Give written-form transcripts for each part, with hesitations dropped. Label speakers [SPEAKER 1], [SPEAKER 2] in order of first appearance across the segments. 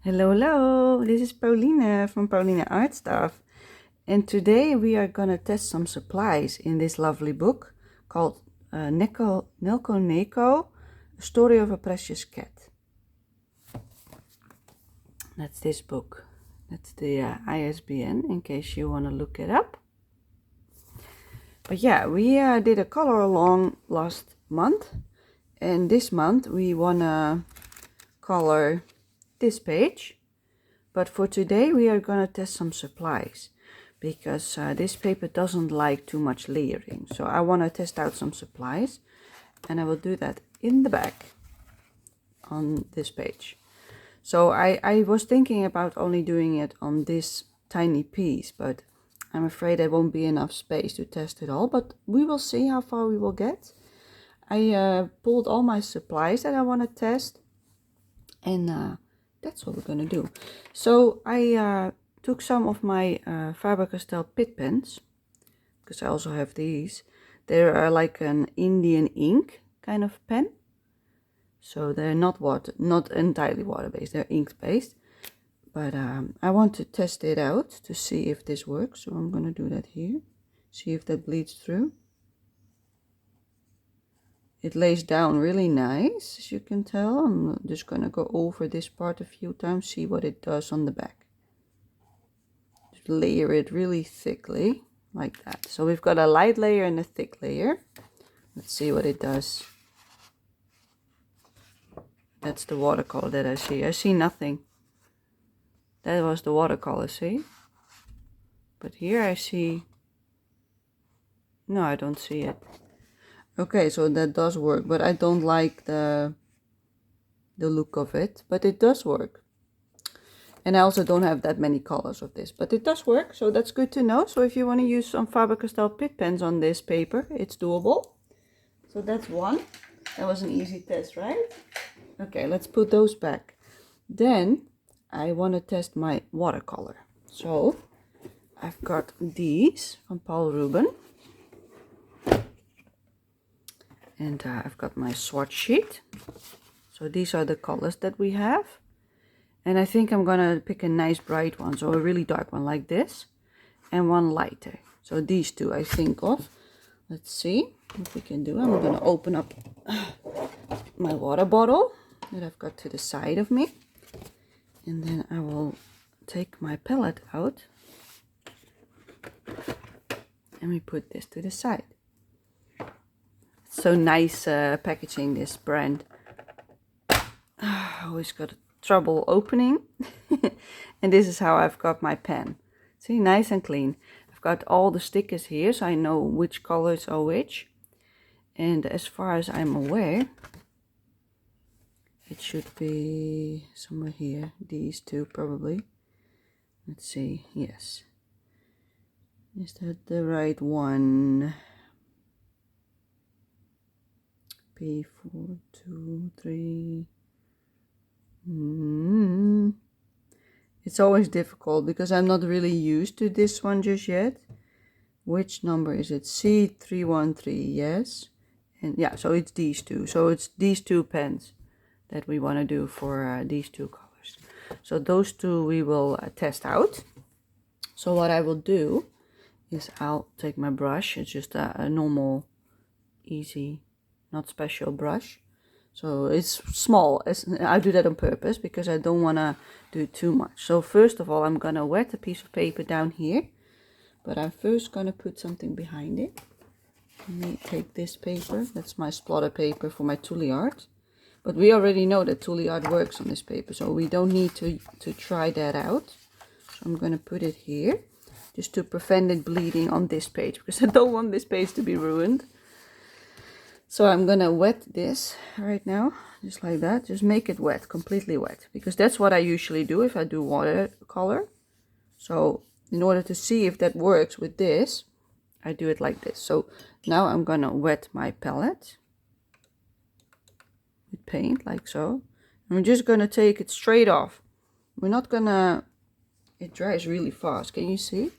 [SPEAKER 1] Hello, hello, this is Pauline from Pauline Art Stuff, and today we are gonna test some supplies in this lovely book called Nelco Neco, A Story of a Precious Cat. That's this book. That's the ISBN in case you want to look it up. But yeah, we did a color along last month, and this month we wanna color this page. But for today we are gonna test some supplies because this paper doesn't like too much layering. So I want to test out some supplies, and I will do that in the back on this page. So I was thinking about only doing it on this tiny piece, but I'm afraid there won't be enough space to test it all, but we will see how far we will get. I pulled all my supplies that I want to test, and that's what we're going to do. So I took some of my Faber-Castell Pitt pens, because I also have these. They're like an Indian ink kind of pen. So they're not entirely water-based, they're ink-based. But I want to test it out to see if this works. So I'm going to do that here. See if that bleeds through. It lays down really nice, as you can tell. I'm just going to go over this part a few times, see what it does on the back. Just layer it really thickly, like that. So we've got a light layer and a thick layer. Let's see what it does. That's the watercolor that I see. I see nothing. That was the watercolor, see? But here I see... No, I don't see it. Okay, so that does work, but I don't like the look of it, but it does work. And I also don't have that many colors of this, but it does work, so that's good to know. So if you want to use some Faber-Castell Pitt pens on this paper, it's doable. So that's one. That was an easy test, right? Okay, let's put those back. Then I want to test my watercolor. So I've got these from Paul Rubin. And I've got my swatch sheet. So these are the colors that we have. And I think I'm gonna pick a nice bright one, so a really dark one like this, and one lighter. So these two I think of. Let's see what we can do. I'm gonna open up my water bottle that I've got to the side of me. And then I will take my palette out. And we put this to the side. So nice packaging, this brand. I always got trouble opening. And this is how I've got my pen. See, nice and clean. I've got all the stickers here, so I know which colors are which. And as far as I'm aware, it should be somewhere here. These two probably. Let's see. Yes. Is that the right one? P423. It's always difficult because I'm not really used to this one just yet. Which number is it? C313, yes. And yeah, so it's these two. So it's these two pens that we want to do for these two colors. So those two we will test out. So what I will do is I'll take my brush. It's just a normal, easy, not special brush. So it's small. I do that on purpose because I don't want to do too much. So first of all, I'm going to wet a piece of paper down here. But I'm first going to put something behind it. Let me take this paper. That's my splatter paper for my Tule art. But we already know that Tule art works on this paper. So we don't need to try that out. So I'm going to put it here. Just to prevent it bleeding on this page. Because I don't want this page to be ruined. So I'm gonna wet this right now, just like that. Just make it wet, completely wet, because that's what I usually do if I do watercolor. So in order to see if that works with this, I do it like this. So now I'm gonna wet my palette with paint, like so. I'm just gonna take it straight off. We're not gonna... It dries really fast, can you see?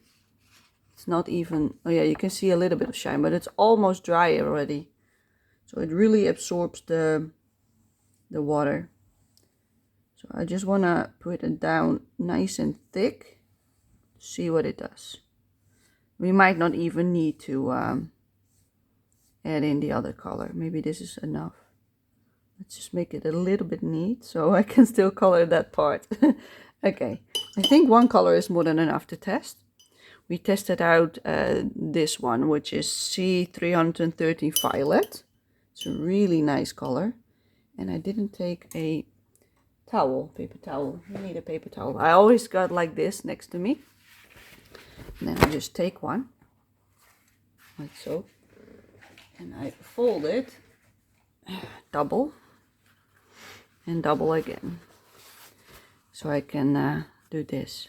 [SPEAKER 1] It's not even... Oh yeah, you can see a little bit of shine, but it's almost dry already. So it really absorbs the water. So So I just want to put it down nice and thick, see what it does. We might not even need to add in the other color. Maybe this is enough. Let's just make it a little bit neat so I can still color that part. Okay, I think one color is more than enough to test. We tested out this one, which is C313 Violet. It's a really nice color. And I didn't take a towel, paper towel. You need a paper towel. I always got like this next to me. And then I just take one, like so. And I fold it, double, and double again. So I can do this.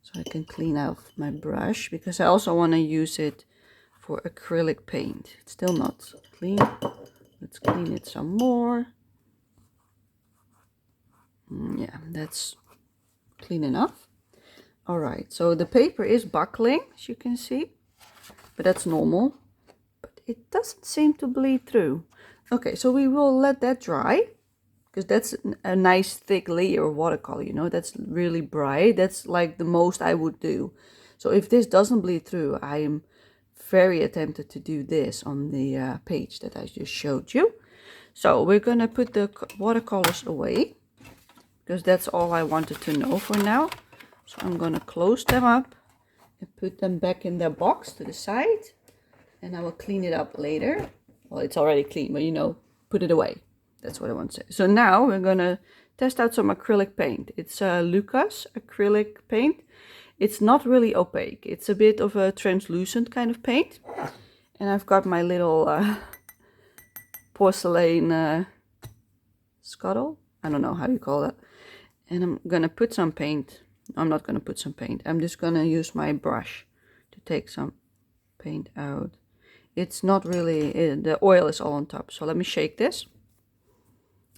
[SPEAKER 1] So I can clean out my brush, because I also want to use it for acrylic paint. It's still not clean. Let's clean it some more. Yeah, that's clean enough. All right, so the paper is buckling, as you can see, but that's normal. But it doesn't seem to bleed through. Okay, so we will let that dry, because that's a nice thick layer of watercolor, you know, that's really bright. That's like the most I would do. So if this doesn't bleed through, I am very tempted to do this on the page that I just showed you. So we're gonna put the watercolors away, because that's all I wanted to know for now. So I'm gonna close them up and put them back in their box to the side, and I will clean it up later. Well, it's already clean, but you know, put it away. That's what I want to say. So now we're gonna test out some acrylic paint. It's Lucas acrylic paint. It's not really opaque. It's a bit of a translucent kind of paint. And I've got my little porcelain scuttle. I don't know how you call that. And I'm gonna put some paint. I'm not gonna put some paint. I'm just gonna use my brush to take some paint out. It's not really, the oil is all on top. So let me shake this.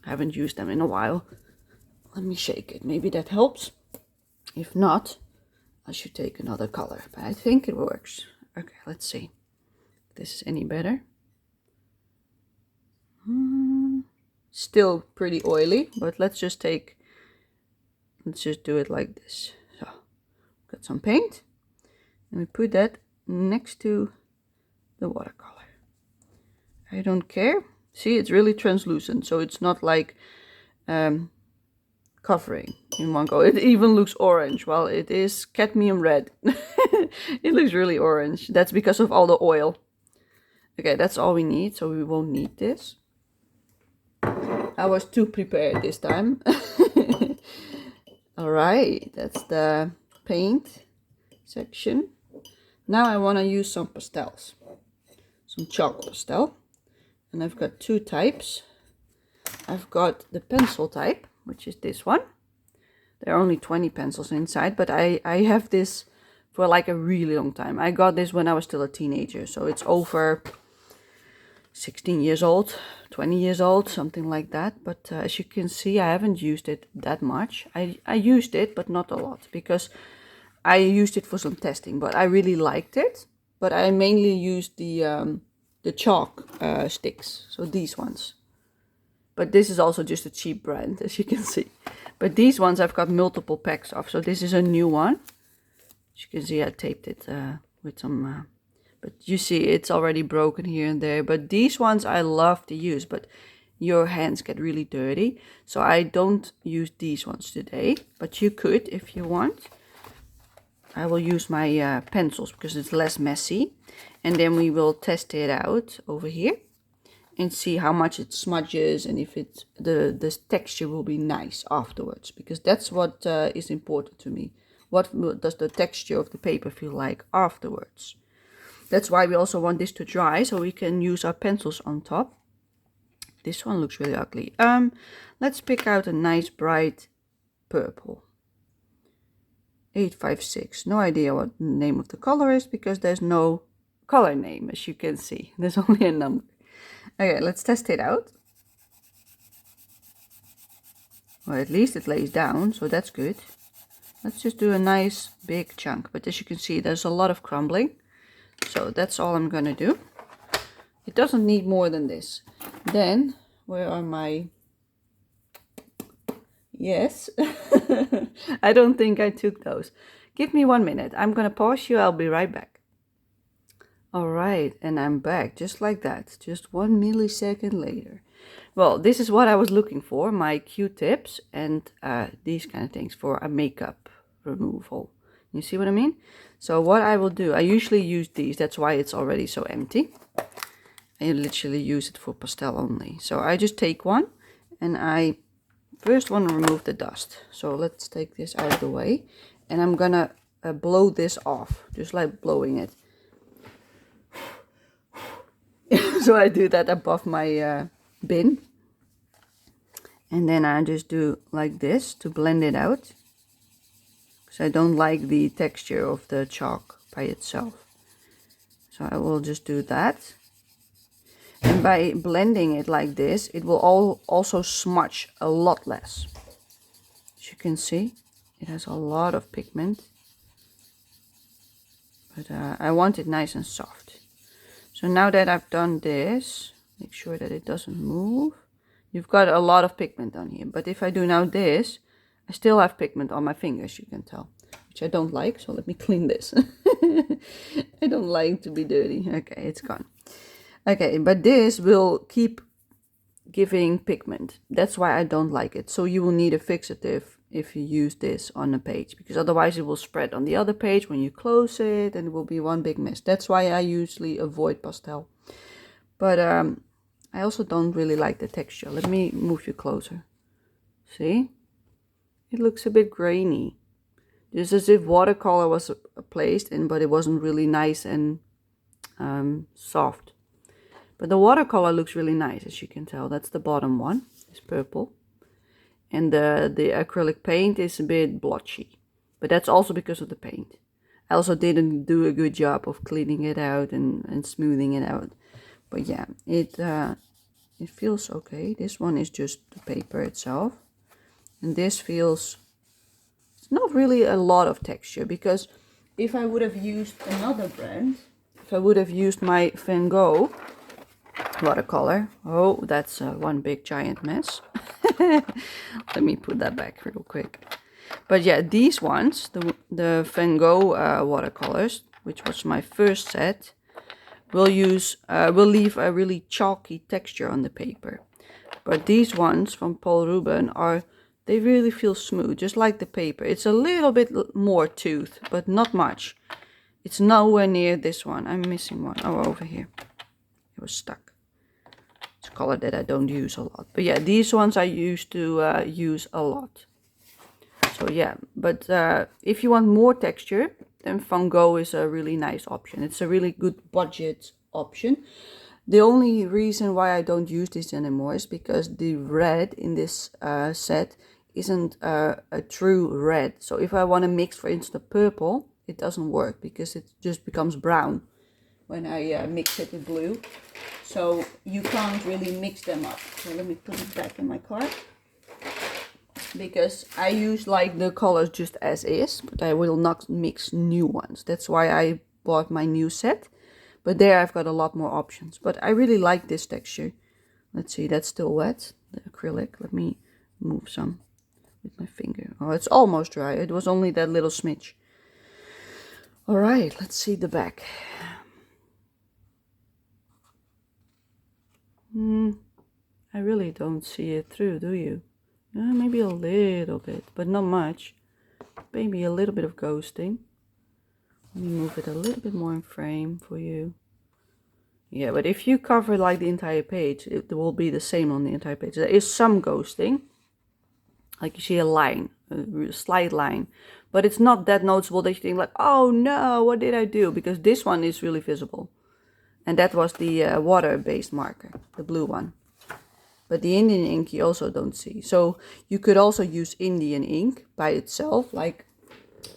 [SPEAKER 1] I haven't used them in a while. Let me shake it. Maybe that helps. If not, I should take another color. But I think it works. Okay, let's see if this is any better. Still pretty oily, but let's just do it like this. So, got some paint. And we put that next to the watercolor. I don't care. See, it's really translucent, so it's not like covering in one go. It even looks orange. Well, it is cadmium red. It looks really orange. That's because of all the oil. Okay, that's all we need, so we won't need this. I was too prepared this time. All right, that's the paint section. Now I want to use some pastels, some chalk pastel. And I've got two types. I've got the pencil type, which is this one. There are only 20 pencils inside, but I have this for like a really long time. I got this when I was still a teenager, so it's over 16 years old, 20 years old, something like that. But as you can see, I haven't used it that much. I used it, but not a lot, because I used it for some testing, but I really liked it. But I mainly used the chalk sticks, so these ones. But this is also just a cheap brand, as you can see. But these ones I've got multiple packs of, so this is a new one. As you can see, I taped it with some... but you see, it's already broken here and there. But these ones I love to use, but your hands get really dirty. So I don't use these ones today, but you could if you want. I will use my pencils because it's less messy. And then we will test it out over here and see how much it smudges and if it's the texture will be nice afterwards, because that's what is important to me. What does the texture of the paper feel like afterwards? That's why we also want this to dry, so we can use our pencils on top. This one looks really ugly. Let's pick out a nice bright purple. 856. No idea what the name of the color is, because there's no color name, as you can see. There's only a number. Okay, let's test it out. Well, at least it lays down, so that's good. Let's just do a nice big chunk. But as you can see, there's a lot of crumbling. So that's all I'm gonna do. It doesn't need more than this. Then, where are my Yes. I don't think I took those. Give me 1 minute. I'm gonna pause you. I'll be right back. All right, and I'm back just like that. Just 1 millisecond later. Well, this is what I was looking for, my Q-tips and these kind of things for a makeup removal. You see what I mean? So what I will do, I usually use these. That's why it's already so empty. I literally use it for pastel only. So I just take one and I first want to remove the dust. So let's take this out of the way. And I'm gonna blow this off, just like blowing it. So I do that above my bin. And then I just do like this to blend it out. Because I don't like the texture of the chalk by itself. So I will just do that. And by blending it like this, it will also smudge a lot less. As you can see, it has a lot of pigment. But I want it nice and soft. So now that I've done this, make sure that it doesn't move. You've got a lot of pigment on here. But if I do now this, I still have pigment on my fingers, you can tell. Which I don't like, so let me clean this. I don't like to be dirty. Okay, it's gone. Okay, but this will keep giving pigment. That's why I don't like it. So you will need a fixative if you use this on a page, because otherwise it will spread on the other page when you close it and it will be one big mess. That's why I usually avoid pastel. But I also don't really like the texture. Let me move you closer. See? It looks a bit grainy. Just as if watercolor was placed in, but it wasn't really nice and soft. But the watercolor looks really nice, as you can tell. That's the bottom one. It's purple. And the acrylic paint is a bit blotchy. But that's also because of the paint. I also didn't do a good job of cleaning it out and smoothing it out. But yeah, it feels okay. This one is just the paper itself. And this feels... It's not really a lot of texture. Because if I would have used another brand... If I would have used my Van Gogh watercolor... Oh, that's one big giant mess. Let me put that back real quick. But yeah, these ones, the Van Gogh watercolors, which was my first set, will leave a really chalky texture on the paper. But these ones from Paul Ruben they really feel smooth, just like the paper. It's a little bit more tooth, but not much. It's nowhere near this one. I'm missing one. Oh, over here. It was stuck. It's a color that I don't use a lot. But yeah, these ones I used to use a lot. So yeah, but if you want more texture, then Van Gogh is a really nice option. It's a really good budget option. The only reason why I don't use this anymore is because the red in this set isn't a true red. So if I want to mix, for instance, purple, it doesn't work because it just becomes brown when I mix it with blue. So you can't really mix them up. So let me put it back in my cart. Because I use like the colors just as is, but I will not mix new ones. That's why I bought my new set. But there I've got a lot more options. But I really like this texture. Let's see, that's still wet, the acrylic. Let me move some with my finger. Oh, it's almost dry. It was only that little smidge. All right, let's see the back. I really don't see it through, do you? Maybe a little bit, but not much. Maybe a little bit of ghosting. Let me move it a little bit more in frame for you. Yeah, but if you cover like the entire page, it will be the same on the entire page. There is some ghosting. Like you see a line, a slight line. But it's not that noticeable that you think like, oh no, what did I do? Because this one is really visible. And that was the water-based marker, the blue one. But the Indian ink you also don't see. So you could also use Indian ink by itself, like,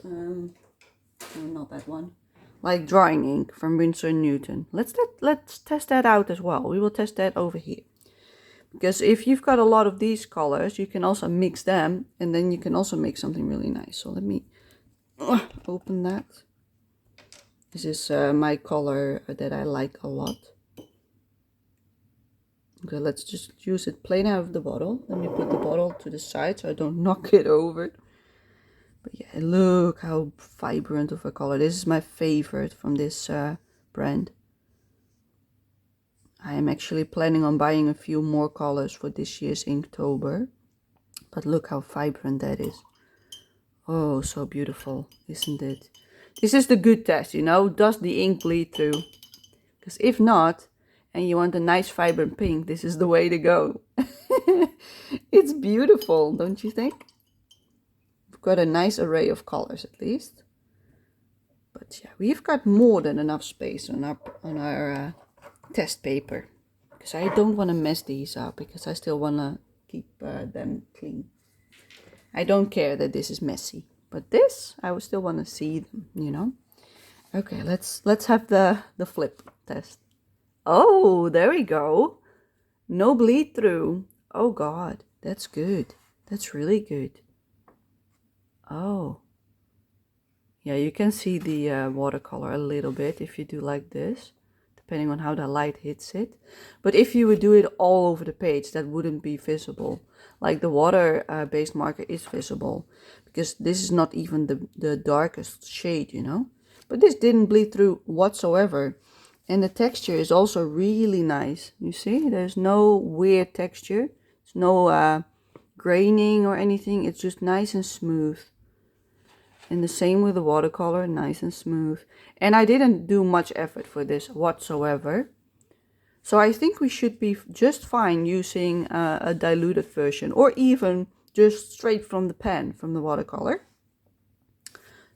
[SPEAKER 1] not that one, like drawing ink from Winsor & Newton. Let's test that out as well. We will test that over here. Because if you've got a lot of these colors, you can also mix them, and then you can also make something really nice. So let me open that. This is my color that I like a lot. Okay, let's just use it plain out of the bottle. Let me put the bottle to the side so I don't knock it over. But yeah, look how vibrant of a color. This is my favorite from this brand. I am actually planning on buying a few more colors for this year's Inktober. But look how vibrant that is. Oh, so beautiful, isn't it? This is the good test, you know. Does the ink bleed through? Because if not, and you want a nice vibrant pink, this is the way to go. It's beautiful, don't you think? We've got a nice array of colors at least. But yeah, we've got more than enough space on our test paper. Because I don't want to mess these up, because I still want to keep them clean. I don't care that this is messy, but this, I would still want to see them, you know. Okay, let's have the flip test. Oh, there we go. No bleed through. Oh God, that's good. That's really good. Oh. Yeah, you can see the watercolor a little bit if you do like this, depending on how the light hits it. But if you would do it all over the page, that wouldn't be visible. Like the water-based marker is visible, because this is not even the darkest shade, you know. But this didn't bleed through whatsoever. And the texture is also really nice. You see, there's no weird texture. There's no graining or anything. It's just nice and smooth. And the same with the watercolor, nice and smooth. And I didn't do much effort for this whatsoever. So I think we should be just fine using a diluted version, or even just straight from the pen, from the watercolor.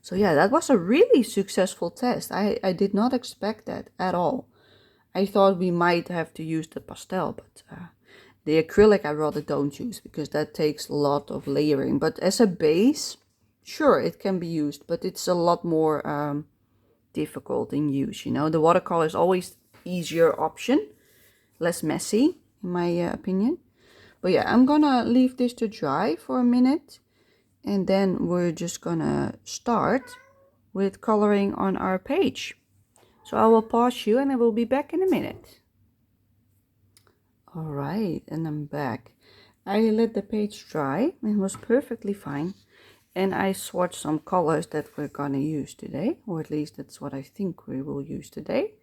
[SPEAKER 1] So yeah, that was a really successful test. I did not expect that at all. I thought we might have to use the pastel, but the acrylic I rather don't use, because that takes a lot of layering. But as a base, sure, it can be used, but it's a lot more difficult in use, you know. The watercolor is always easier option, less messy, in my opinion. But yeah, I'm gonna leave this to dry for a minute, and then we're just gonna start with coloring on our page. So I will pause you and I will be back in a minute. All right, and I'm back. I let the page dry and it was perfectly fine. And I swatched some colors that we're gonna use today, or at least that's what I think we will use today.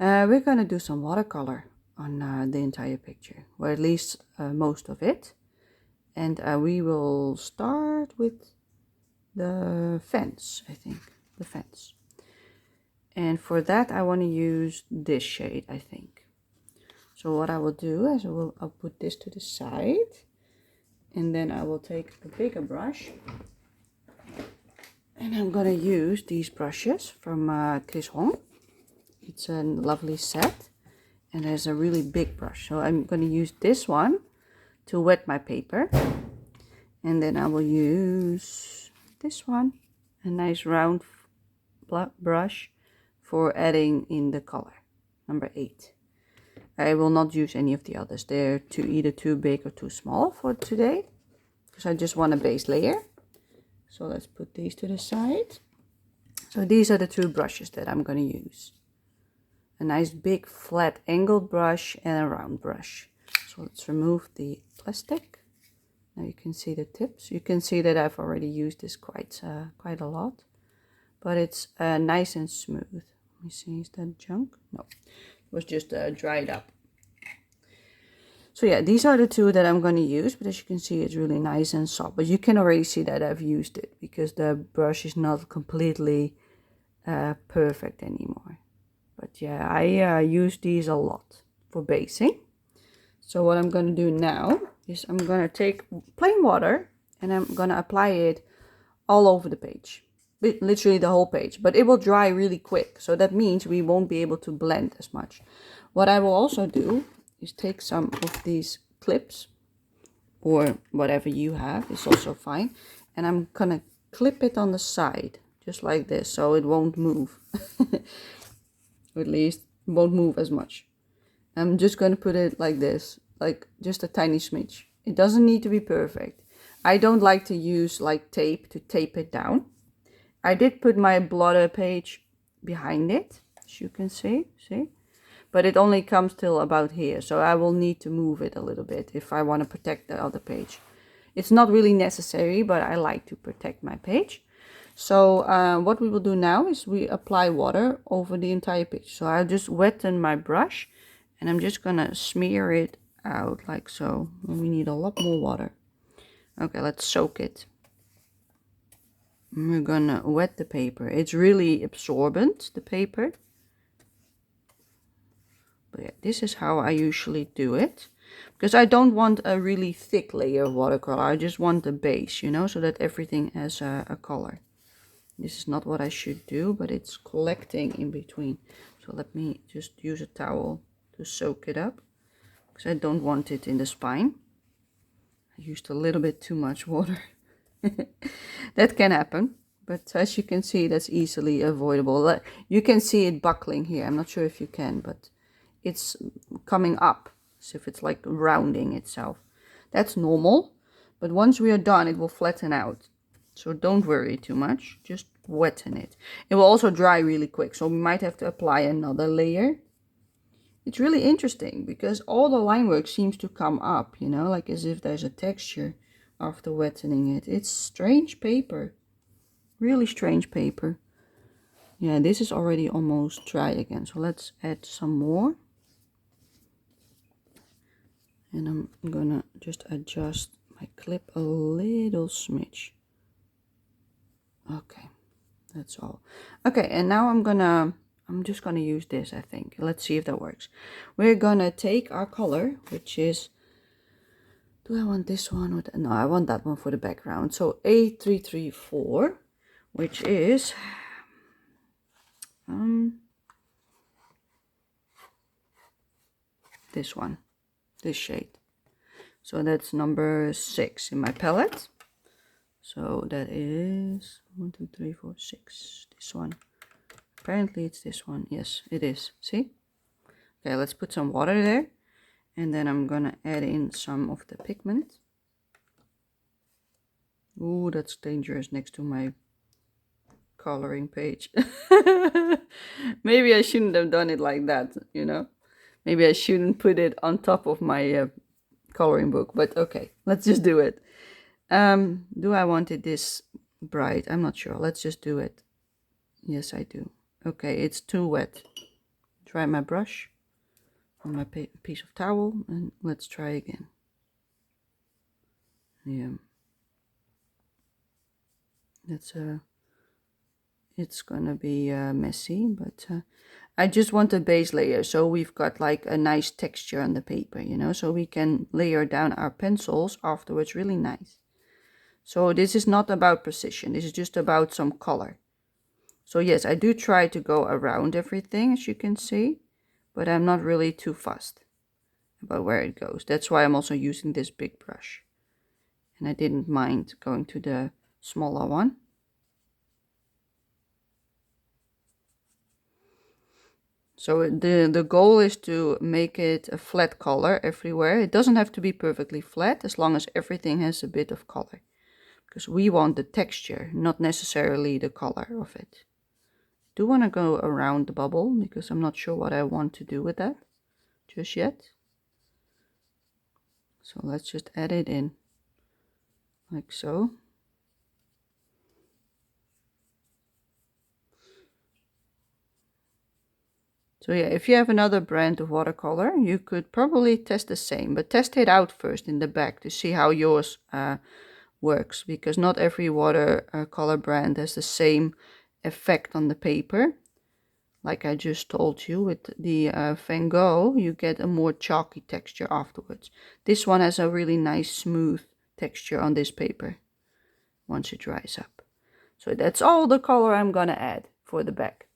[SPEAKER 1] We're gonna do some watercolor on the entire picture, or at least most of it. And we will start with the fence, I think, the fence. And for that I want to use this shade, I think. So what I will do is I'll put this to the side, and then I will take a bigger brush, and I'm gonna use these brushes from Chris Hong. It's a lovely set, and there's a really big brush, so I'm gonna use this one to wet my paper, and then I will use this one, a nice round brush, for adding in the color, number 8. I will not use any of the others. They're either too big or too small for today, because I just want a base layer. So let's put these to the side. So these are the 2 brushes that I'm going to use. A nice big flat angled brush and a round brush. So let's remove the plastic. Now you can see the tips. You can see that I've already used this quite a lot. But it's nice and smooth. Let me see, is that junk? No, it was just dried up. So yeah, these are the 2 that I'm going to use, but as you can see, it's really nice and soft. But you can already see that I've used it, because the brush is not completely perfect anymore. But yeah, I use these a lot for basing. So what I'm going to do now is I'm going to take plain water, and I'm going to apply it all over the page. Literally the whole page, but it will dry really quick, so that means we won't be able to blend as much. What I will also do is take some of these clips, or whatever you have is also fine, and I'm gonna clip it on the side just like this, so it won't move. Or at least won't move as much. I'm just gonna put it like this, like just a tiny smidge. It doesn't need to be perfect. I don't like to use like tape to tape it down. I did put my blotter page behind it, as you can see. but it only comes till about here. So I will need to move it a little bit if I want to protect the other page. It's not really necessary, but I like to protect my page. So what we will do now is we apply water over the entire page. So I'll just wetten my brush and I'm just gonna smear it out like so. We need a lot more water. Okay, let's soak it. We're gonna wet the paper. It's really absorbent, the paper. But yeah, this is how I usually do it. Because I don't want a really thick layer of watercolor. I just want a base, you know, so that everything has a color. This is not what I should do, but it's collecting in between. So let me just use a towel to soak it up. Because I don't want it in the spine. I used a little bit too much water. That can happen. But as you can see, that's easily avoidable. You can see it buckling here. I'm not sure if you can, but it's coming up. As if it's like rounding itself. That's normal. But once we are done, it will flatten out. So don't worry too much. Just wetten it. It will also dry really quick. So we might have to apply another layer. It's really interesting because all the line work seems to come up, you know, like as if there's a texture after wettening it. It's strange paper. Really strange paper. Yeah, this is already almost dry again. So let's add some more. And I'm gonna just adjust my clip a little smidge. Okay, that's all. Okay, and now I'm just gonna use this, I think. Let's see if that works. We're gonna take our color, which is, do I want this one? No, I want that one for the background. So A334, which is this one, this shade. So that's number 6 in my palette. So that is 1, 2, 3, 4, 6. This one. Apparently it's this one. Yes, it is. See? Okay, let's put some water there. And then I'm gonna add in some of the pigment. Ooh, that's dangerous next to my coloring page. Maybe I shouldn't have done it like that, you know? Maybe I shouldn't put it on top of my coloring book, but okay, let's just do it. Do I want it this bright? I'm not sure. Let's just do it. Yes, I do. Okay, it's too wet. Dry my brush on my piece of towel and let's try again. Yeah. That's it's gonna be messy, but I just want a base layer so we've got like a nice texture on the paper, you know, so we can layer down our pencils afterwards really nice. So this is not about precision, this is just about some color. So yes, I do try to go around everything, as you can see, but I'm not really too fussed about where it goes. That's why I'm also using this big brush. And I didn't mind going to the smaller one. So the goal is to make it a flat color everywhere. It doesn't have to be perfectly flat as long as everything has a bit of color. Because we want the texture, not necessarily the color of it. I do want to go around the bubble because I'm not sure what I want to do with that just yet. So let's just add it in like so. So yeah, if you have another brand of watercolor, you could probably test the same, but test it out first in the back to see how yours works, because not every watercolor brand has the same effect on the paper. Like I just told you, with the Van Gogh, you get a more chalky texture afterwards. This one has a really nice smooth texture on this paper once it dries up. So that's all the color I'm gonna add for the back.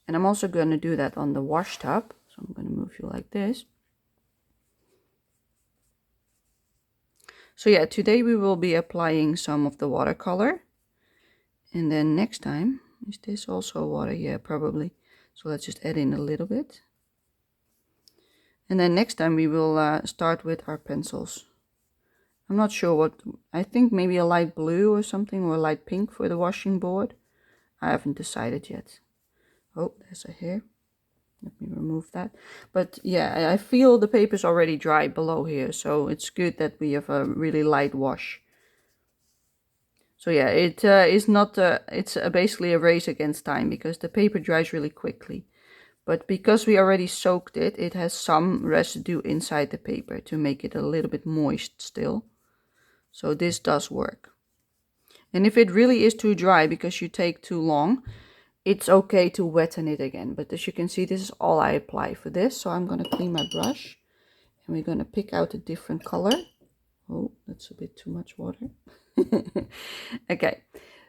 [SPEAKER 1] And I'm also going to do that on the Washtub. So I'm going to move you like this. So yeah, today we will be applying some of the watercolor. And then next time, is this also water? Yeah, probably. So let's just add in a little bit. And then next time we will start with our pencils. I'm not sure what, I think maybe a light blue or something, or a light pink for the washing board. I haven't decided yet. Oh, there's a hair. Let me remove that. But yeah, I feel the paper is already dry below here, so it's good that we have a really light wash. So yeah, it is not, it's basically a race against time because the paper dries really quickly. But because we already soaked it, it has some residue inside the paper to make it a little bit moist still. So this does work. And if it really is too dry because you take too long, it's okay to wetten it again. But as you can see, this is all I apply for this. So I'm going to clean my brush and we're going to pick out a different color. Oh, that's a bit too much water. Okay,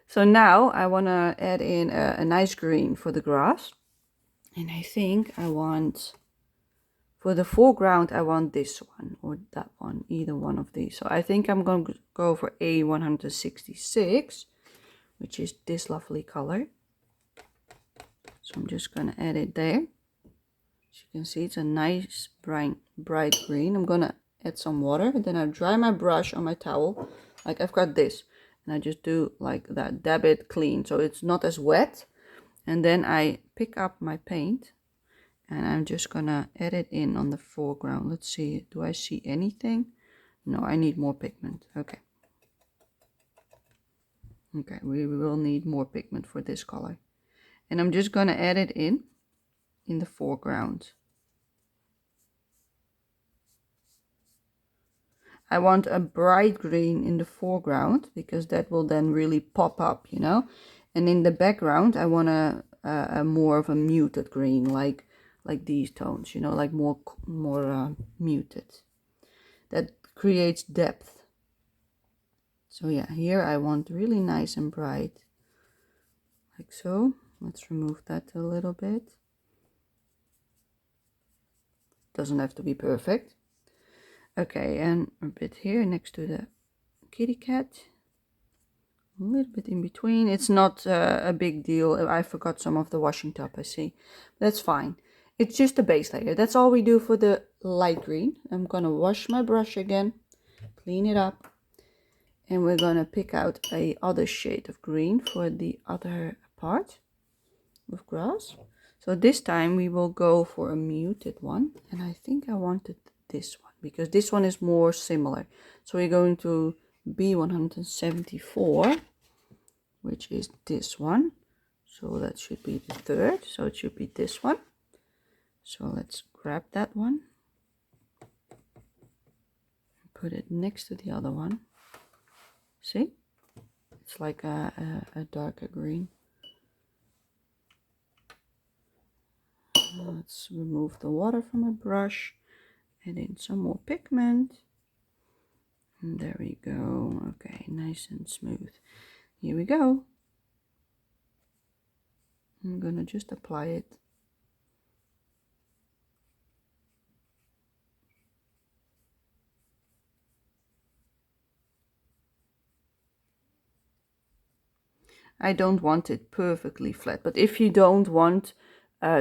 [SPEAKER 1] so now I want to add in a nice green for the grass. And I think I want, for the foreground, I want this one or that one, either one of these. So I think I'm going to go for A166, which is this lovely color. So I'm just going to add it there. As you can see, it's a nice bright green. I'm going to add some water. Then I dry my brush on my towel. Like I've got this. And I just do like that, dab it clean. So it's not as wet. And then I pick up my paint. And I'm just going to add it in on the foreground. Let's see. Do I see anything? No, I need more pigment. Okay. Okay, we will need more pigment for this color. And I'm just going to add it in the foreground. I want a bright green in the foreground because that will then really pop up, you know. And in the background, I want a more of a muted green, like these tones, you know, like more muted. That creates depth. So yeah, here I want really nice and bright, like so. Let's remove that a little bit. Doesn't have to be perfect. Okay, and a bit here next to the kitty cat. A little bit in between. It's not a big deal. I forgot some of the washing tub, I see. That's fine. It's just a base layer. That's all we do for the light green. I'm gonna wash my brush again, clean it up, and we're gonna pick out a other shade of green for the other part of grass. So this time we will go for a muted one, and I think I wanted this one because this one is more similar. So we're going to B174, which is this one. So that should be the third. So it should be this one. So let's grab that one. Put it next to the other one. See? It's like a darker green. Let's remove the water from my brush. Add in some more pigment. And there we go. Okay, nice and smooth. Here we go. I'm gonna just apply it. I don't want it perfectly flat, but if you don't want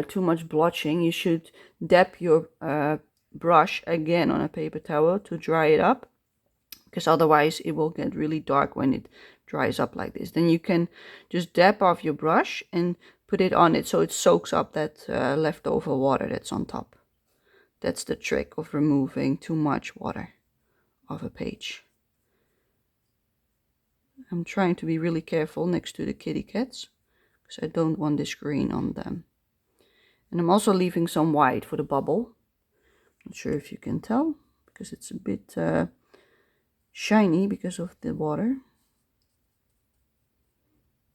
[SPEAKER 1] too much blotching, you should dab your brush again on a paper towel to dry it up, because otherwise it will get really dark when it dries up like this. Then you can just dab off your brush and put it on it so it soaks up that leftover water that's on top. That's the trick of removing too much water off a page. I'm trying to be really careful next to the kitty cats because I don't want this green on them. And I'm also leaving some white for the bubble. Not sure if you can tell because it's a bit shiny because of the water.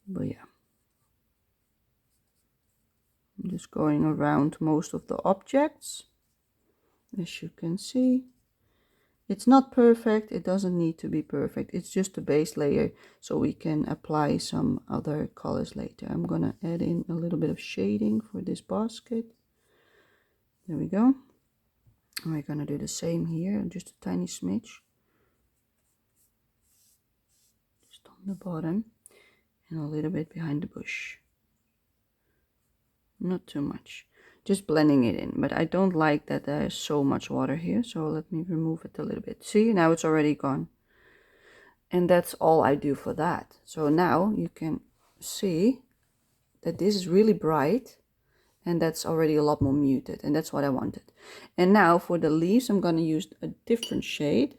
[SPEAKER 1] But yeah. I'm just going around most of the objects. As you can see. It's not perfect, it doesn't need to be perfect, it's just a base layer so we can apply some other colors later. I'm gonna add in a little bit of shading for this basket. There we go. And we're gonna do the same here, just a tiny smidge. Just on the bottom and a little bit behind the bush. Not too much. Just blending it in, but I don't like that there's so much water here, so let me remove it a little bit. See, now it's already gone. And that's all I do for that. So now you can see that this is really bright And that's already a lot more muted, and that's what I wanted. And now for the leaves, I'm going to use a different shade,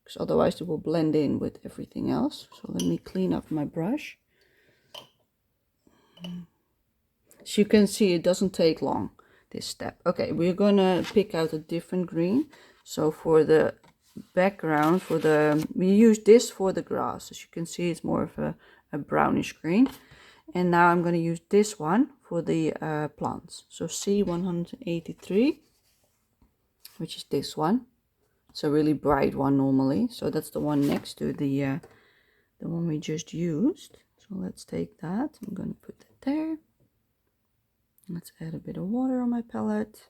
[SPEAKER 1] because otherwise it will blend in with everything else. So let me clean up my brush. As you can see, it doesn't take long, this step. Okay, we're going to pick out a different green. So for the background, we use this for the grass. As you can see, it's more of a brownish green. And now I'm going to use this one for the plants. So C183, which is this one. It's a really bright one normally. So that's the one next to the one we just used. So let's take that. I'm going to put it there. Let's add a bit of water on my palette.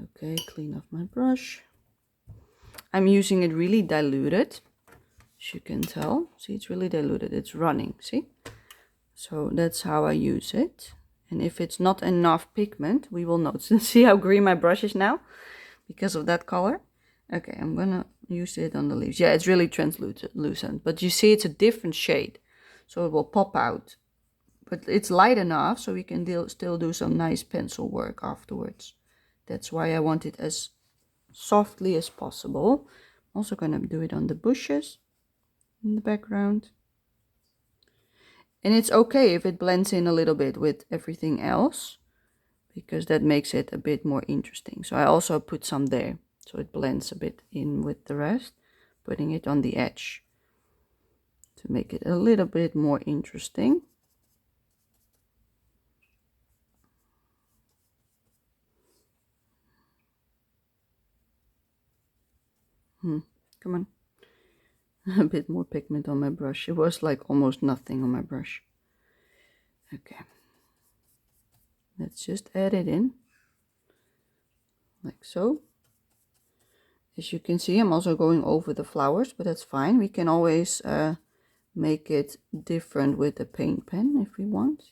[SPEAKER 1] Okay, clean off my brush. I'm using it really diluted, as you can tell. See, it's really diluted. It's running, see? So that's how I use it. And if it's not enough pigment, we will notice. See how green my brush is now? Because of that color. Okay, I'm gonna use it on the leaves. Yeah, it's really translucent. But you see it's a different shade. So it will pop out. But it's light enough so we can still do some nice pencil work afterwards. That's why I want it as softly as possible. I'm also gonna do it on the bushes in the background. And it's okay if it blends in a little bit with everything else, because that makes it a bit more interesting. So I also put some there, so it blends a bit in with the rest, putting it on the edge to make it a little bit more interesting. Come on. A bit more pigment on my brush. It was like almost nothing on my brush. Okay. Let's just add it in. Like so. As you can see, I'm also going over the flowers, but that's fine. We can always make it different with the paint pen if we want.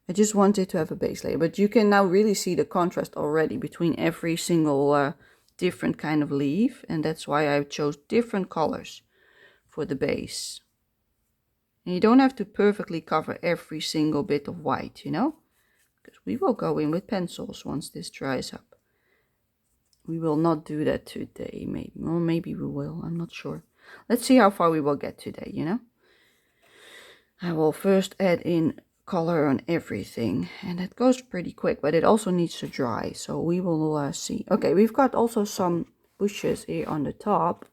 [SPEAKER 1] I just wanted to have a base layer, but you can now really see the contrast already between every single different kind of leaf, and that's why I chose different colors for the base. And you don't have to perfectly cover every single bit of white, you know, because we will go in with pencils once this dries up. We will not do that today, maybe, or maybe we will, I'm not sure. Let's see how far we will get today, you know. I will first add in color on everything, and it goes pretty quick, but it also needs to dry, so we will see. Okay, we've got also some bushes here on the top,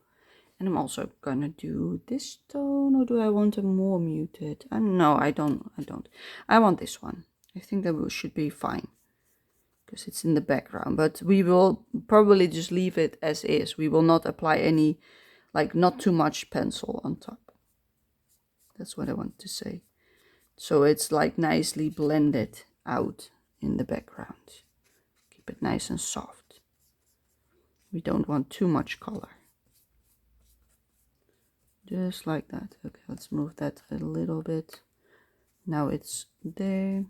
[SPEAKER 1] and I'm also gonna do this tone, or do I want a more muted? No, I don't. I want this one. I think that should be fine, because it's in the background, but we will probably just leave it as is. We will not apply any, like, not too much pencil on top. That's what I want to say. So it's like nicely blended out in the background. Keep it nice and soft. We don't want too much color. Just like that. Okay, let's move that a little bit. Now it's there.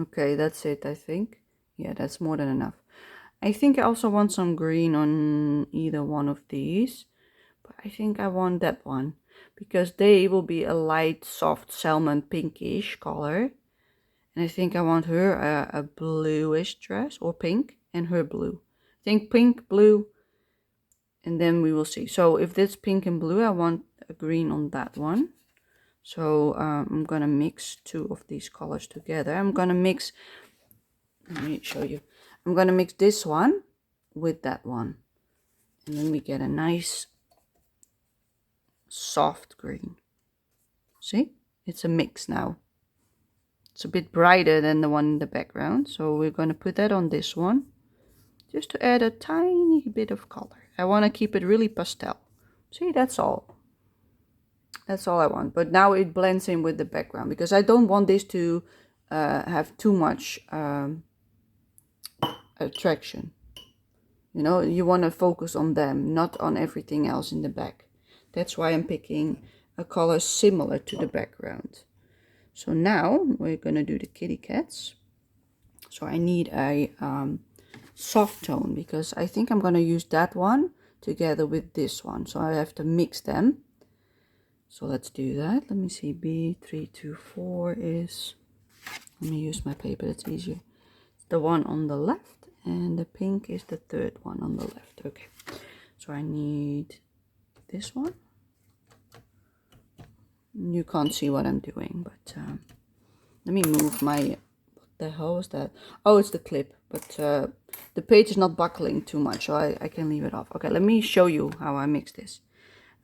[SPEAKER 1] Okay, that's it, I think. Yeah, that's more than enough. I think I also want some green on either one of these. But I think I want that one, because they will be a light, soft salmon pinkish color. And I think I want her a bluish dress, or pink, and her blue. I think pink, blue, and then we will see. So if that's pink and blue, I want a green on that one. So I'm gonna mix two of these colors together. I'm gonna mix, let me show you. I'm gonna mix this one with that one. And then we get a nice soft green. See? It's a mix now. It's a bit brighter than the one in the background. So we're gonna put that on this one, just to add a tiny bit of color. I want to keep it really pastel. See, that's all. That's all I want. But now it blends in with the background, because I don't want this to have too much attraction. You know, you want to focus on them, not on everything else in the back. That's why I'm picking a color similar to the background. So now we're going to do the kitty cats. So I need a soft tone, because I think I'm going to use that one together with this one. So I have to mix them. So let's do that. Let me see, B324 is Let me use my paper, that's easier. It's the one on the left, and the pink is the third one on the left. Okay, so I need this one. You can't see what I'm doing, but let me move my, what the hell was that? Oh, it's the clip, but the page is not buckling too much, so I can leave it off. Okay, let me show you how I mix this.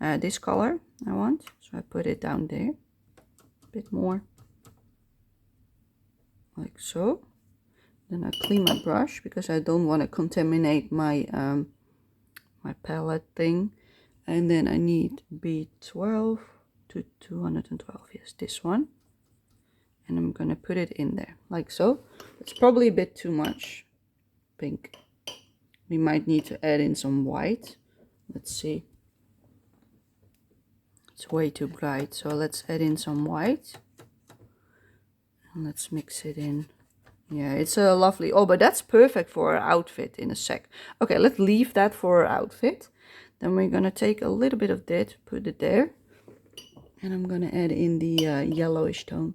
[SPEAKER 1] This color I want, so I put it down there, a bit more, like so. Then I clean my brush because I don't want to contaminate my my palette thing. And then I need B12 to 212, yes, this one. And I'm gonna put it in there, like so. It's probably a bit too much pink. We might need to add in some white. Let's see. It's way too bright, so let's add in some white. And let's mix it in. Yeah, it's a lovely, oh, but that's perfect for our outfit in a sec. Okay, let's leave that for our outfit. Then we're gonna take a little bit of that, put it there. And I'm gonna add in the yellowish tone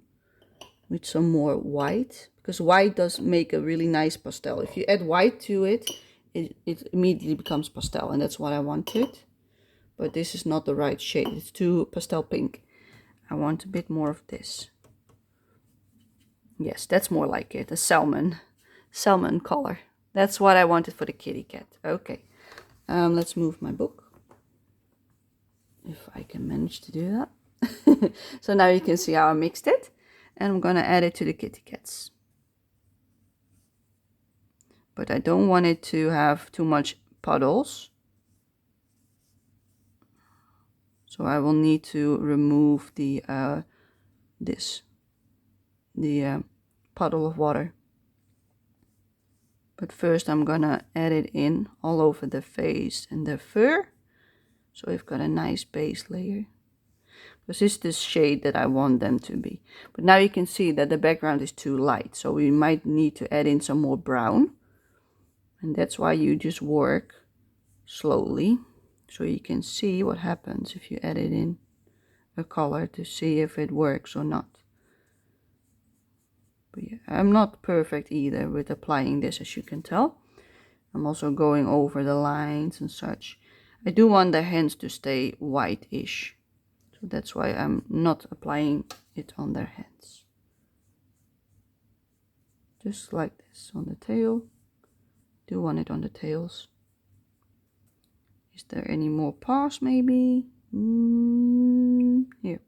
[SPEAKER 1] with some more white, because white does make a really nice pastel. If you add white to it, it immediately becomes pastel, and that's what I wanted. But this is not the right shade, it's too pastel pink. I want a bit more of this. Yes, that's more like it, a salmon color. That's what I wanted for the kitty cat. Okay, let's move my book, if I can manage to do that. So now you can see how I mixed it, and I'm gonna add it to the kitty cats. But I don't want it to have too much puddles, so I will need to remove the puddle of water. But first I'm gonna add it in all over the face and the fur, so we've got a nice base layer. Because this is the shade that I want them to be. But now you can see that the background is too light, so we might need to add in some more brown. And that's why you just work slowly, so you can see what happens if you add it in a color to see if it works or not. But yeah, I'm not perfect either with applying this, as you can tell. I'm also going over the lines and such. I do want the hands to stay white-ish, so that's why I'm not applying it on their hands. Just like this on the tail. Do want it on the tails. Is there any more paws maybe? Here.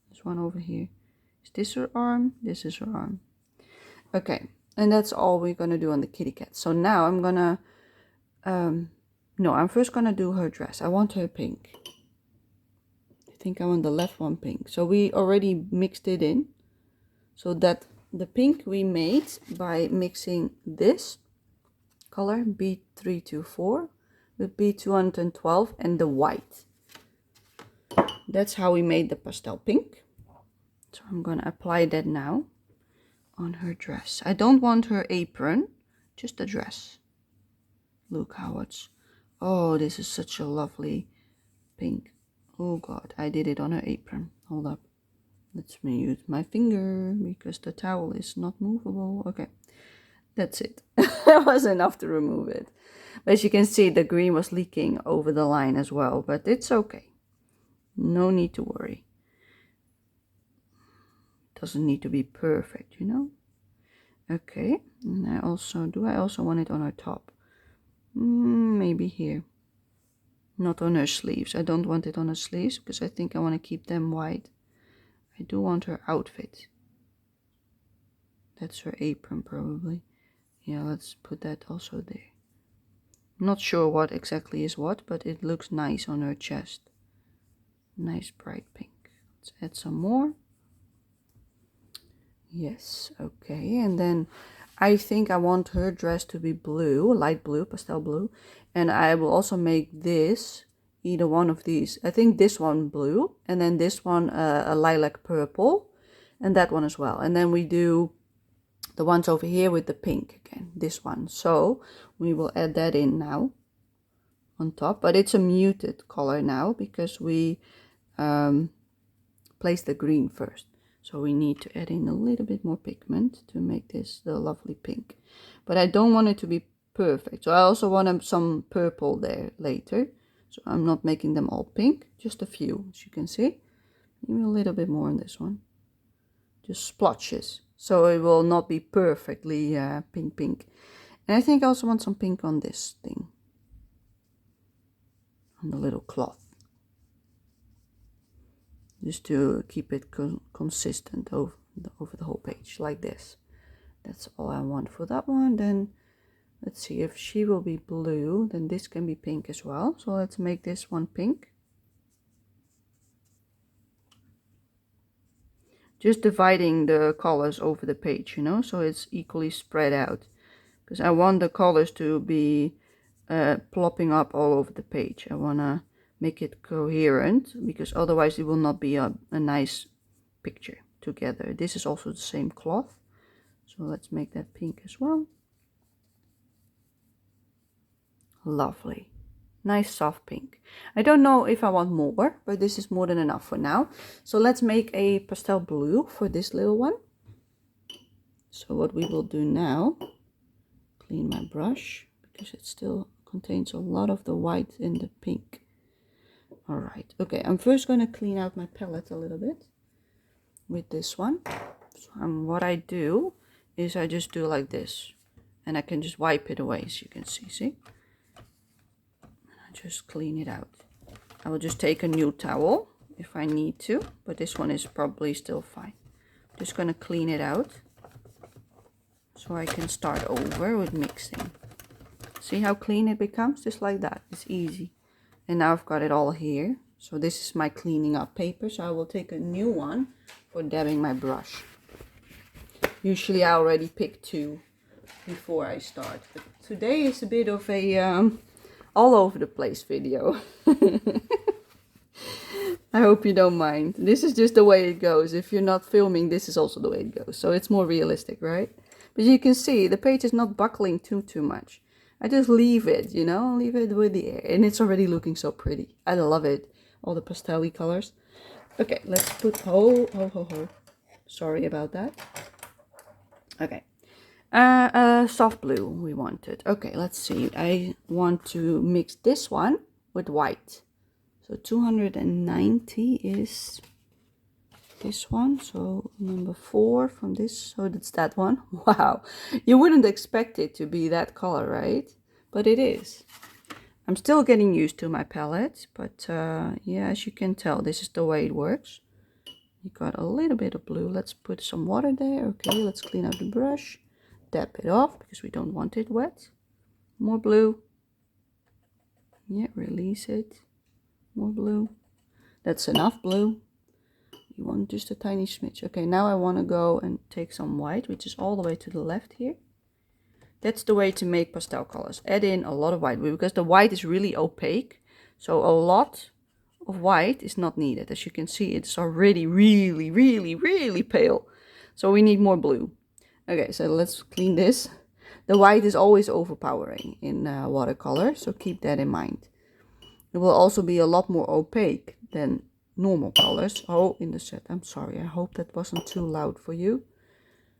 [SPEAKER 1] There's one over here. Is this her arm? This is her arm. Okay, and that's all we're gonna do on the kitty cat. So now I'm gonna, no, I'm first gonna do her dress. I want her pink. I think I want the left one pink. So we already mixed it in. So that the pink we made by mixing this color, B324, with B212 and the white. That's how we made the pastel pink. So I'm gonna apply that now on her dress. I don't want her apron, just the dress. Look how it's, oh, this is such a lovely pink. Oh god, I did it on her apron. Hold up. Let me use my finger because the towel is not movable. Okay, that's it. That was enough to remove it. But as you can see, the green was leaking over the line as well, but it's okay. No need to worry. It doesn't need to be perfect, you know. Okay, and I also want it on her top. Maybe here. Not on her sleeves. I don't want it on her sleeves because I think I want to keep them white. I do want her outfit. That's her apron probably. Yeah, let's put that also there. Not sure what exactly is what, but it looks nice on her chest. Nice bright pink. Let's add some more. Yes, okay, and then I think I want her dress to be blue, light blue, pastel blue, and I will also make this, either one of these. I think this one blue, and then this one a lilac purple, and that one as well. And then we do the ones over here with the pink again, this one. So we will add that in now on top, but it's a muted color now because we placed the green first. So we need to add in a little bit more pigment to make this the lovely pink. But I don't want it to be perfect. So I also want some purple there later. So I'm not making them all pink, just a few, as you can see. Maybe a little bit more on this one. Just splotches. So it will not be perfectly pink. And I think I also want some pink on this thing. On the little cloth. Just to keep it consistent over the whole page, like this. That's all I want for that one. Then let's see, if she will be blue, then this can be pink as well. So let's make this one pink. Just dividing the colors over the page, you know, so it's equally spread out. Because I want the colors to be plopping up all over the page. I want to make it coherent, because otherwise it will not be a nice picture together. This is also the same cloth, so let's make that pink as well. Lovely, nice soft pink. I don't know if I want more, but this is more than enough for now. So let's make a pastel blue for this little one. So what we will do now, clean my brush, because it still contains a lot of the white and the pink. All right, okay, I'm first going to clean out my palette a little bit with this one. So what I do is I just do like this, and I can just wipe it away, as you can see? I just clean it out. I will just take a new towel if I need to, but this one is probably still fine. Just going to clean it out so I can start over with mixing. See how clean it becomes? Just like that. It's easy. And now I've got it all here. So this is my cleaning up paper. So I will take a new one for dabbing my brush. Usually I already pick two before I start. But today is a bit of a all over the place video. I hope you don't mind. This is just the way it goes. If you're not filming, this is also the way it goes. So it's more realistic, right? But you can see the page is not buckling too much. I just leave it, you know, leave it with the air. And it's already looking so pretty. I love it. All the pastel-y colors. Okay, let's put, sorry about that. Okay. Soft blue we wanted. Okay, let's see. I want to mix this one with white. So 290 is this one. So number 4 from this. So that's that one. Wow. You wouldn't expect it to be that color, right? But it is. I'm still getting used to my palette. But yeah, as you can tell, this is the way it works. You got a little bit of blue. Let's put some water there. Okay, let's clean out the brush. Dab it off because we don't want it wet. More blue. Yeah, release it. More blue. That's enough blue. You want just a tiny smidge. Okay, now I want to go and take some white, which is all the way to the left here. That's the way to make pastel colors. Add in a lot of white because the white is really opaque. So a lot of white is not needed. As you can see, it's already really pale. So we need more blue. Okay, so let's clean this. The white is always overpowering in watercolor, so keep that in mind. It will also be a lot more opaque than normal colors. Oh, in the set. I'm sorry. I hope that wasn't too loud for you.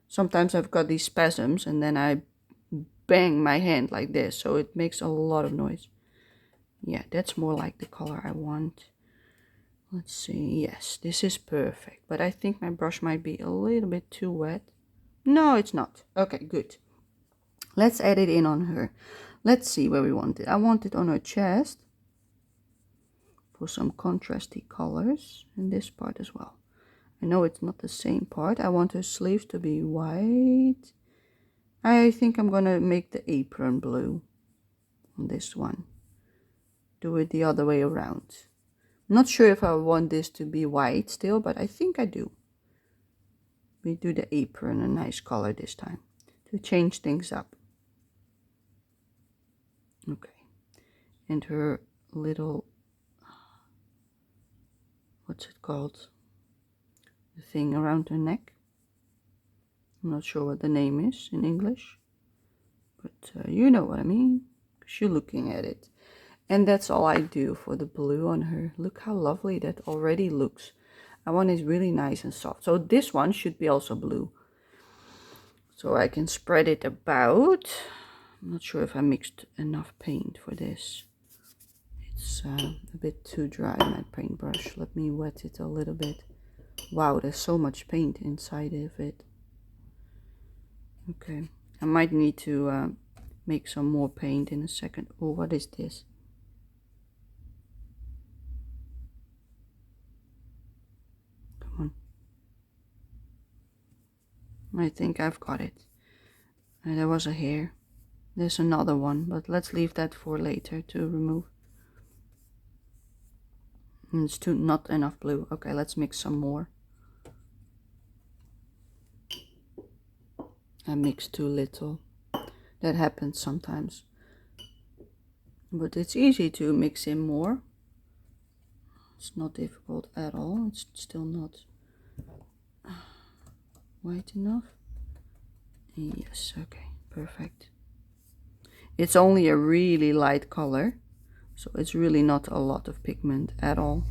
[SPEAKER 1] Sometimes I've got these spasms and then I bang my hand like this, so it makes a lot of noise. Yeah, that's more like the color I want. Let's see. Yes, this is perfect. But I think my brush might be a little bit too wet. No, it's not. Okay, good. Let's add it in on her. Let's see where we want it. I want it on her chest for some contrasty colors, and this part as well. I know it's not the same part. I want her sleeves to be white. I think I'm gonna make the apron blue on this one. Do it the other way around. I'm not sure if I want this to be white still, but I think I do. We do the apron a nice color this time to change things up. Okay, and her little, what's it called? The thing around her neck. I'm not sure what the name is in English, but you know what I mean, because you're looking at it. And that's all I do for the blue on her. Look how lovely that already looks. That one is really nice and soft. So this one should be also blue. So I can spread it about. I'm not sure if I mixed enough paint for this. It's a bit too dry, my paintbrush. Let me wet it a little bit. Wow, there's so much paint inside of it. Okay, I might need to make some more paint in a second. Oh, what is this? Come on. I think I've got it. And there was a hair. There's another one, but let's leave that for later to remove. And it's not enough blue. Okay, let's mix some more. I mixed too little. That happens sometimes. But it's easy to mix in more. It's not difficult at all. It's still not white enough. Yes, okay, perfect. It's only a really light color, so it's really not a lot of pigment at all.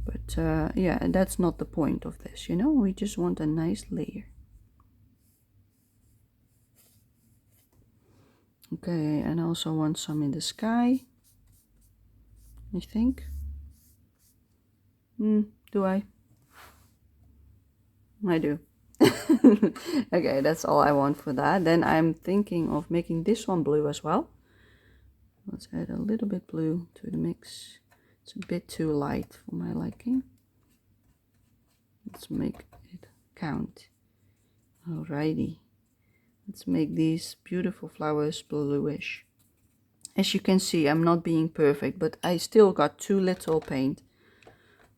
[SPEAKER 1] But yeah, that's not the point of this, you know. We just want a nice layer. Okay, and I also want some in the sky, I think. Do I? I do. Okay, that's all I want for that. Then I'm thinking of making this one blue as well. Let's add a little bit blue to the mix. It's a bit too light for my liking. Let's make it count. Alrighty. Let's make these beautiful flowers bluish. As you can see, I'm not being perfect, but I still got too little paint.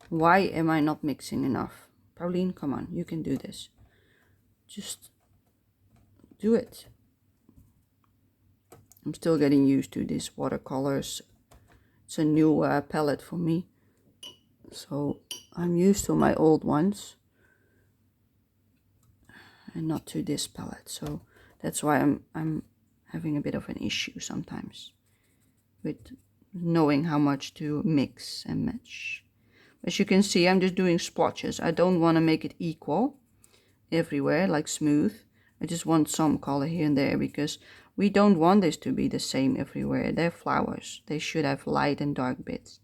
[SPEAKER 1] Why am I not mixing enough? Pauline, come on, you can do this. Just do it. I'm still getting used to these watercolors. It's a new palette for me. So I'm used to my old ones. And not to this palette. So that's why I'm having a bit of an issue sometimes with knowing how much to mix and match. As you can see, I'm just doing splotches. I don't want to make it equal everywhere, like smooth. I just want some color here and there, because we don't want this to be the same everywhere. They're flowers. They should have light and dark bits.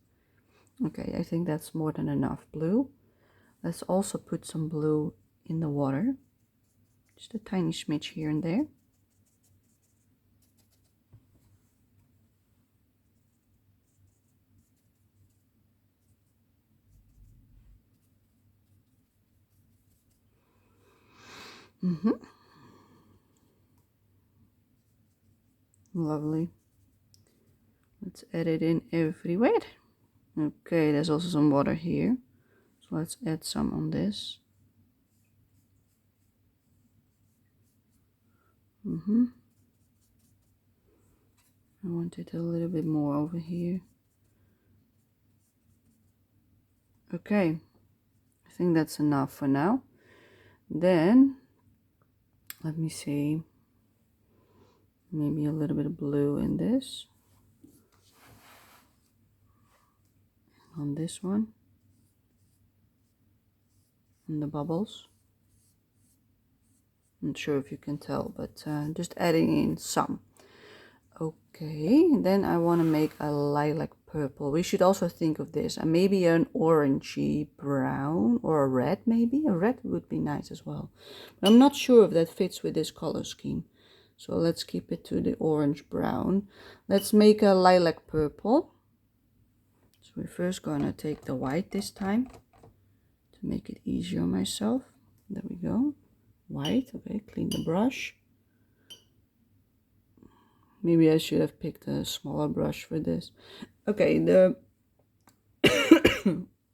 [SPEAKER 1] Okay, I think that's more than enough blue. Let's also put some blue in the water. Just a tiny smidge here and there. Lovely. Let's add it in everywhere. Okay, there's also some water here. So let's add some on this. I want it a little bit more over here. Okay, I think that's enough for now. Then, let me see, maybe a little bit of blue in this. On this one. And the bubbles. Not sure if you can tell, but just adding in some. Okay, then I want to make a lilac purple. We should also think of this, and maybe an orangey brown or a red. Maybe a red would be nice as well, but I'm not sure if that fits with this color scheme, so let's keep it to the orange brown. Let's make a lilac purple. So we're first gonna take the white this time to make it easier on myself. There we go. White. Okay, clean the brush. Maybe I should have picked a smaller brush for this. Okay,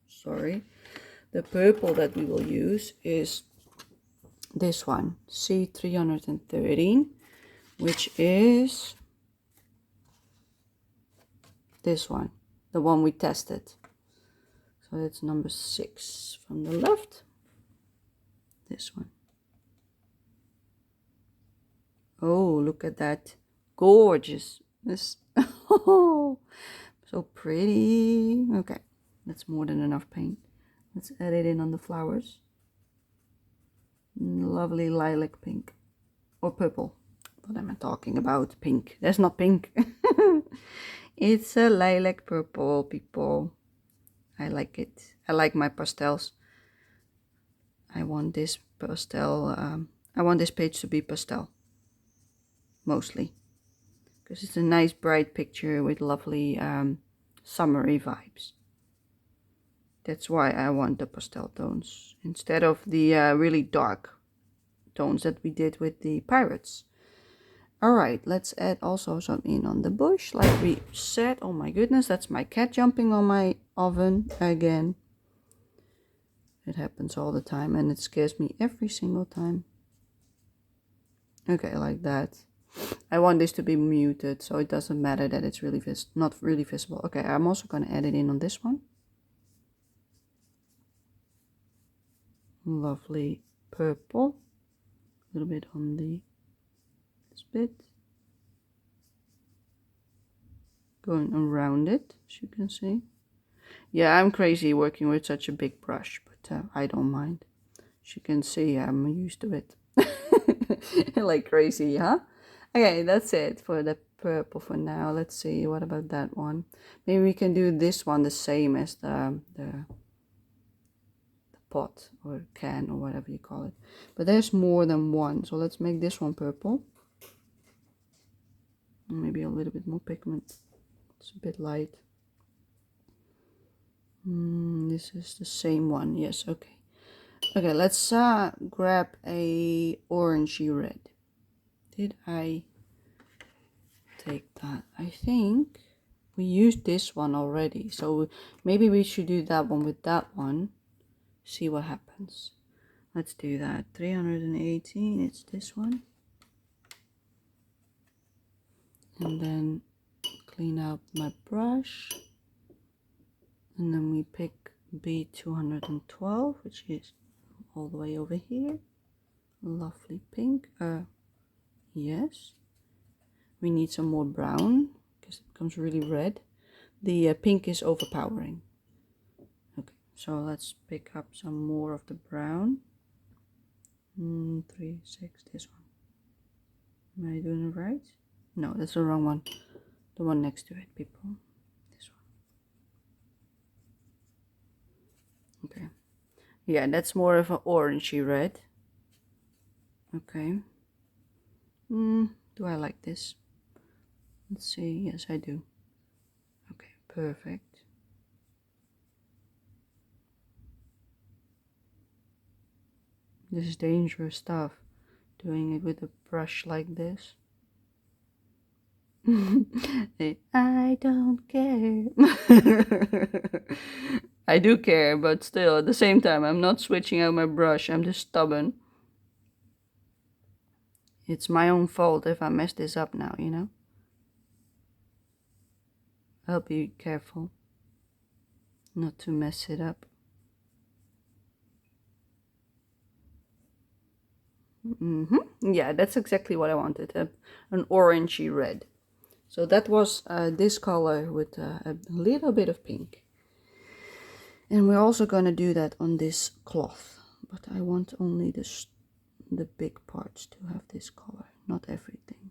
[SPEAKER 1] sorry, the purple that we will use is this one, C313, which is this one, the one we tested. So that's number 6 from the left. This one. Oh, look at that. Gorgeous. This oh, so pretty. Okay, that's more than enough paint. Let's add it in on the flowers. Lovely lilac pink. Or purple. What am I talking about? Pink. That's not pink. It's a lilac purple, people. I like it. I like my pastels. I want this pastel. I want this page to be pastel. Mostly. Because it's a nice bright picture with lovely summery vibes. That's why I want the pastel tones. Instead of the really dark tones that we did with the pirates. Alright, let's add also some in on the bush, like we said. Oh my goodness, that's my cat jumping on my oven again. It happens all the time and it scares me every single time. Okay, like that. I want this to be muted, so it doesn't matter that it's really not really visible. Okay, I'm also going to add it in on this one. Lovely purple. A little bit on this bit. Going around it, as you can see. Yeah, I'm crazy working with such a big brush, but I don't mind. As you can see, I'm used to it. Like crazy, huh? Okay, that's it for the purple for now. Let's see, what about that one? Maybe we can do this one the same as the pot or can or whatever you call it. But there's more than one, so let's make this one purple. Maybe a little bit more pigment. It's a bit light. This is the same one. Yes, okay. Okay, let's grab a orangey red. Did I take that? I think we used this one already, so maybe we should do that one with that one. See what happens. Let's do that. 318, it's this one. And then clean out my brush. And then we pick B212, which is all the way over here. Lovely pink. Yes. We need some more brown because it becomes really red. The pink is overpowering. Okay, so let's pick up some more of the brown. 3, 6, this one. Am I doing it right? No, that's the wrong one. The one next to it, people. This one. Okay. Yeah, that's more of an orangey red. Okay. Do I like this? Let's see. Yes, I do. Okay, perfect. This is dangerous stuff. Doing it with a brush like this. I don't care. I do care, but still, at the same time, I'm not switching out my brush. I'm just stubborn. It's my own fault if I mess this up now, you know? I'll be careful not to mess it up. Yeah, that's exactly what I wanted, an orangey red. So that was this color with a little bit of pink. And we're also going to do that on this cloth. But I want only the big parts to have this color, not everything.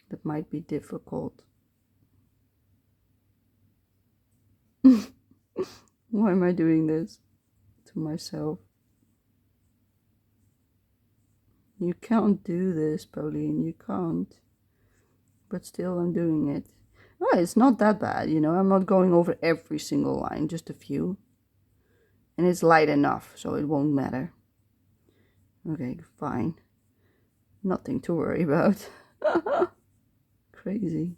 [SPEAKER 1] That might be difficult. Why am I doing this to myself? You can't do this, Pauline, you can't. But still I'm doing it. Oh, it's not that bad, you know. I'm not going over every single line, just a few. And it's light enough, so it won't matter. Okay, fine. Nothing to worry about. Crazy.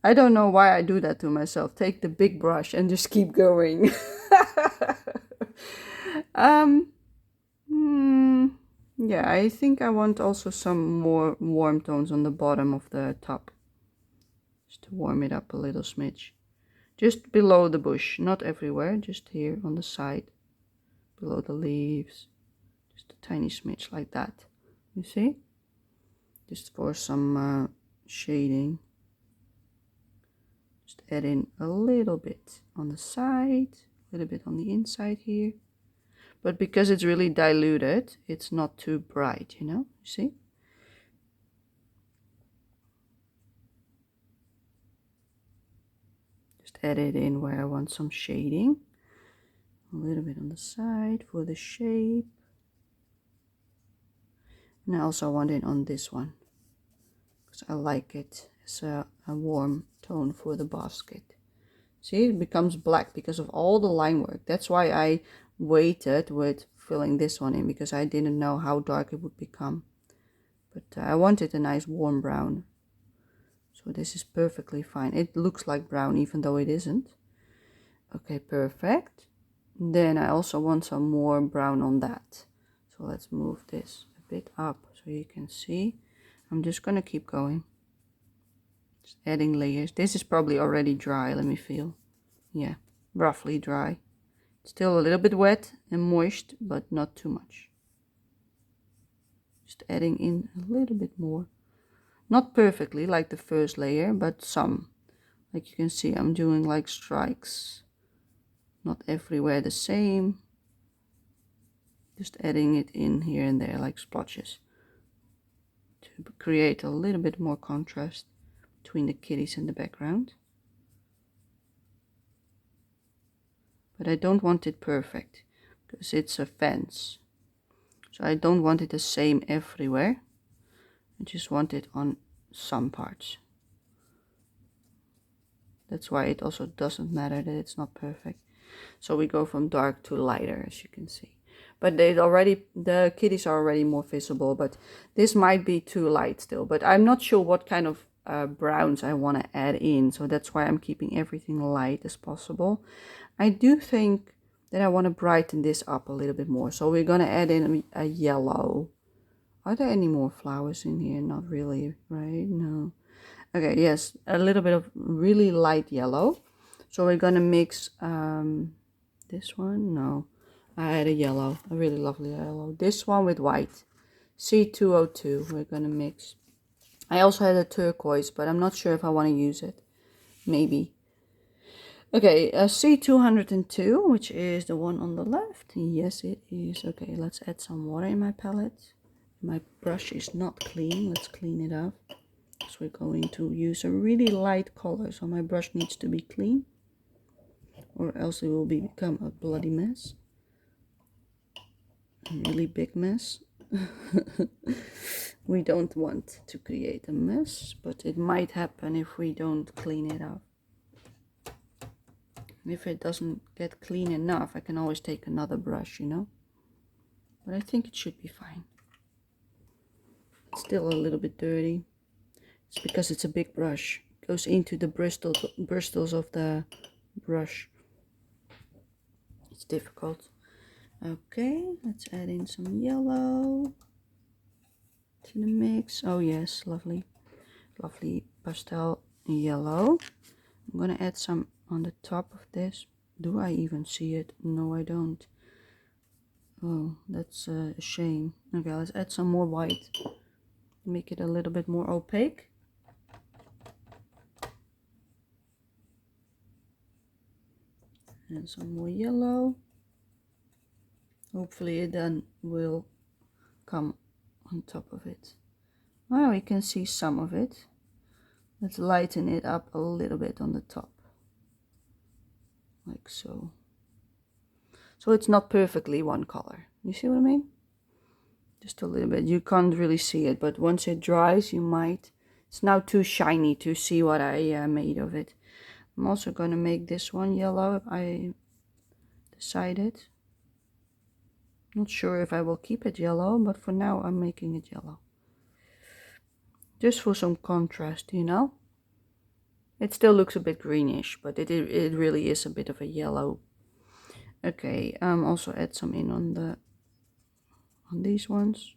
[SPEAKER 1] I don't know why I do that to myself. Take the big brush and just keep going. Yeah, I think I want also some more warm tones on the bottom of the top. Just to warm it up a little smidge. Just below the bush, not everywhere, just here on the side. Below the leaves. Just a tiny smidge like that. You see? Just for some shading. Just add in a little bit on the side, A little bit on the inside here. But because it's really diluted, it's not too bright, you know, you see? Just add it in where I want some shading. A little bit on the side for the shape. And I also want it on this one, because I like it as a warm tone for the basket. See, it becomes black because of all the line work. That's why I waited with filling this one in, because I didn't know how dark it would become. But I wanted a nice warm brown. So this is perfectly fine. It looks like brown even though it isn't. Okay, perfect. Then I also want some more brown on that. So let's move this a bit up so you can see. I'm just gonna keep going. Just adding layers. This is probably already dry, let me feel. Yeah, roughly dry. Still a little bit wet and moist, but not too much. Just adding in a little bit more. Not perfectly like the first layer, but some. Like you can see, I'm doing like strikes. Not everywhere the same. Just adding it in here and there like splotches to create a little bit more contrast between the kitties and the background. But I don't want it perfect because it's a fence. So I don't want it the same everywhere. I just want it on some parts. That's why it also doesn't matter that it's not perfect. So we go from dark to lighter, as you can see. But the kitties are already more visible, but this might be too light still. But I'm not sure what kind of browns I want to add in, so that's why I'm keeping everything light as possible. I do think that I want to brighten this up a little bit more, so we're going to add in a yellow. Are there any more flowers in here? Not really, right? No. Okay, yes, a little bit of really light yellow. So we're going to mix this one. No, I had a yellow, a really lovely yellow. This one with white, C202, we're going to mix. I also had a turquoise, but I'm not sure if I want to use it. Maybe. Okay, C202, which is the one on the left. Yes, it is. Okay, let's add some water in my palette. My brush is not clean. Let's clean it up. So we're going to use a really light color. So my brush needs to be clean, or else it will become a bloody mess. A really big mess. We don't want to create a mess, but it might happen if we don't clean it up. And if it doesn't get clean enough, I can always take another brush, you know. But I think it should be fine. It's still a little bit dirty. It's because it's a big brush. It goes into the bristles of the brush. It's difficult. Okay, let's add in some yellow to the mix. Oh yes, lovely pastel yellow. I'm gonna add some on the top of this. Do I even see it? No, I don't. Oh, that's a shame. Okay, let's add some more white. Make it a little bit more opaque. And some more yellow. Hopefully it then will come on top of it. Well, we can see some of it. Let's lighten it up a little bit on the top. Like so. So it's not perfectly one color. You see what I mean? Just a little bit. You can't really see it, but once it dries, you might. It's now too shiny to see what I made of it. I'm also going to make this one yellow. I decided. Not sure if I will keep it yellow, but for now I'm making it yellow. Just for some contrast, you know. It still looks a bit greenish, but it really is a bit of a yellow. Okay, also add some in on these ones.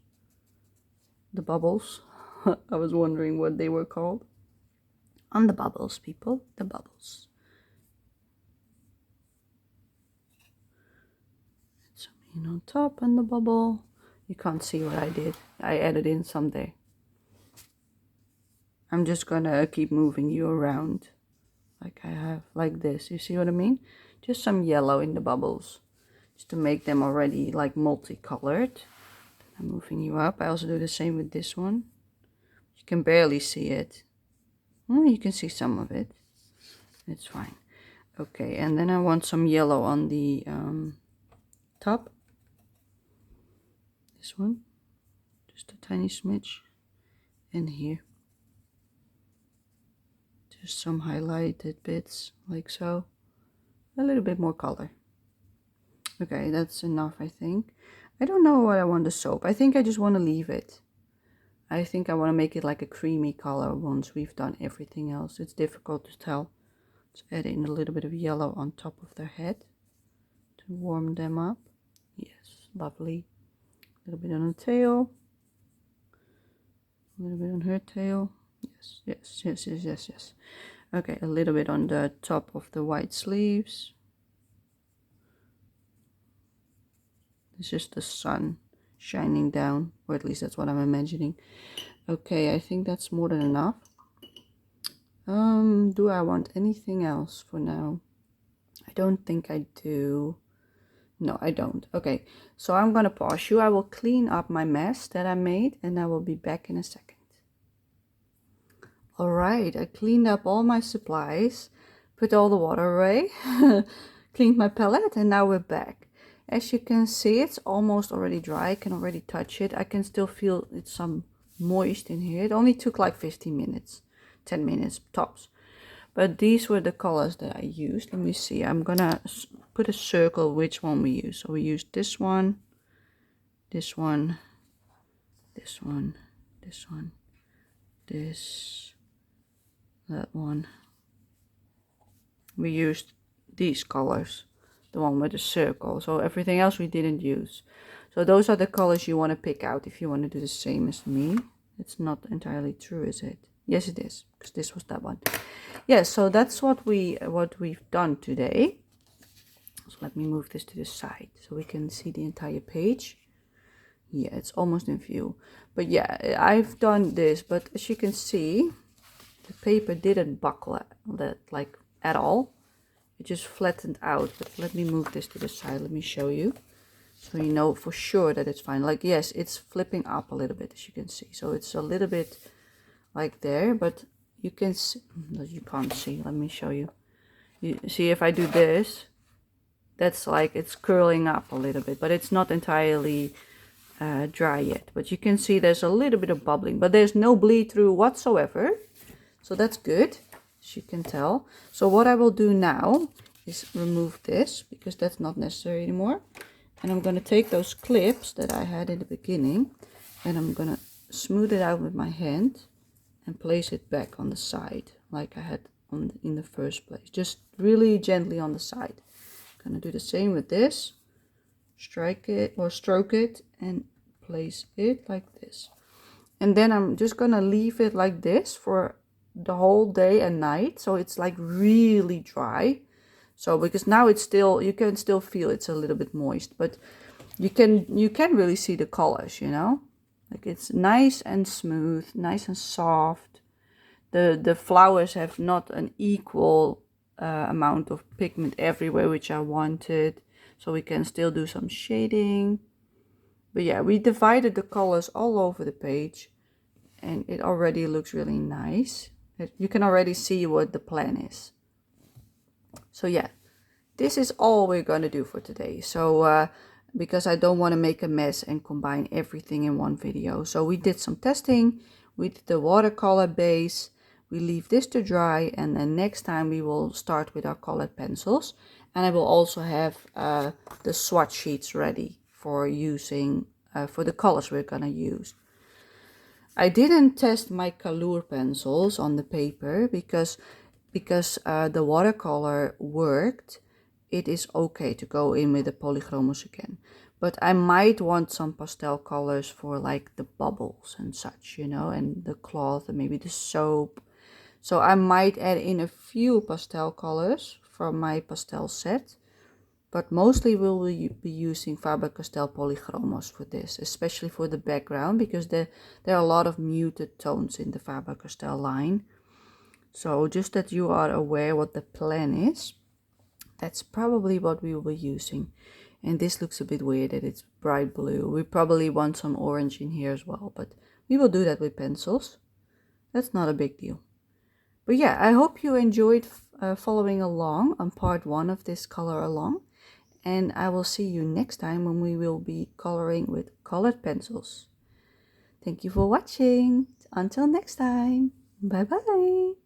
[SPEAKER 1] The bubbles. I was wondering what they were called. On the bubbles, people, the bubbles. Add some in on top and the bubble. You can't see what I did. I added in some there. I'm just gonna keep moving you around like I have, like this. You see what I mean? just some yellow in the bubbles, just to make them already like multicolored. I'm moving you up. I also do the same with this one. You can barely see it. Oh, you can see some of it. It's fine. Okay, and then I want some yellow on the top. This one, just a tiny smidge, and here. Just some highlighted bits, like so. A little bit more color. Okay, that's enough, I think. I don't know what I want the soap. I think I just want to leave it. I think I want to make it like a creamy color once we've done everything else. It's difficult to tell. Let's add in a little bit of yellow on top of their head to warm them up. Yes, lovely. A little bit on the tail. A little bit on her tail. Yes, yes, yes, yes, yes, yes. Okay, a little bit on the top of the white sleeves. This is the sun shining down, or at least that's what I'm imagining. Okay, I think that's more than enough. Do I want anything else for now? I don't think I do. No, I don't. Okay, so I'm gonna pause you. I will clean up my mess that I made, and I will be back in a second. Alright, I cleaned up all my supplies, put all the water away, cleaned my palette, and now we're back. As you can see, it's almost already dry. I can already touch it. I can still feel it's some moist in here. It only took like 15 minutes, 10 minutes tops. But these were the colors that I used. Let me see. I'm gonna put a circle which one we use. So we used this one, this one, this one, this one, this, that one. We used these colors, the one with the circle. So everything else we didn't use. So those are the colors you want to pick out if you want to do the same as me. It's not entirely true, is it? Yes, it is, because this was that one. Yes, so that's what we've done today. So let me move this to the side so we can see the entire page. Yeah, it's almost in view. But yeah, I've done this, but as you can see, the paper didn't buckle that like at all. It just flattened out. But let me move this to the side. Let me show you, so you know for sure that it's fine. Like, yes, it's flipping up a little bit, as you can see. So it's a little bit like there, but you can see, you can't see. Let me show you. You see, if I do this, that's like it's curling up a little bit, but it's not entirely dry yet. But you can see there's a little bit of bubbling, but there's no bleed through whatsoever. So that's good, as you can tell. So what I will do now is remove this, because that's not necessary anymore. And I'm going to take those clips that I had in the beginning, and I'm going to smooth it out with my hand and place it back on the side like I had in the first place. Just really gently on the side. I'm going to do the same with this. Strike it or stroke it and place it like this. And then I'm just going to leave it like this for the whole day and night, so it's like really dry. So because now it's still, you can still feel it's a little bit moist, but you can really see the colors, you know, like it's nice and smooth, nice and soft. The flowers have not an equal amount of pigment everywhere, which I wanted, so we can still do some shading. But yeah, we divided the colors all over the page, and it already looks really nice. You can already see what the plan is. So yeah, this is all we're going to do for today. So because I don't want to make a mess and combine everything in one video. So we did some testing with the watercolor base. We leave this to dry, and then next time we will start with our colored pencils. And I will also have the swatch sheets ready for using for the colors we're going to use. I didn't test my Color pencils on the paper because the watercolor worked. It is okay to go in with the polychromos again, but I might want some pastel colors for like the bubbles and such, you know, and the cloth and maybe the soap. So I might add in a few pastel colors from my pastel set, but mostly we will be using Faber-Castell polychromos for this, especially for the background, because there are a lot of muted tones in the Faber-Castell line. So just that you are aware what the plan is. that's probably what we will be using. And this looks a bit weird that it's bright blue. We probably want some orange in here as well, but we will do that with pencils. That's not a big deal. But yeah, I hope you enjoyed following along on part 1 of this color along. And I will see you next time when we will be coloring with colored pencils. Thank you for watching. Until next time. Bye bye.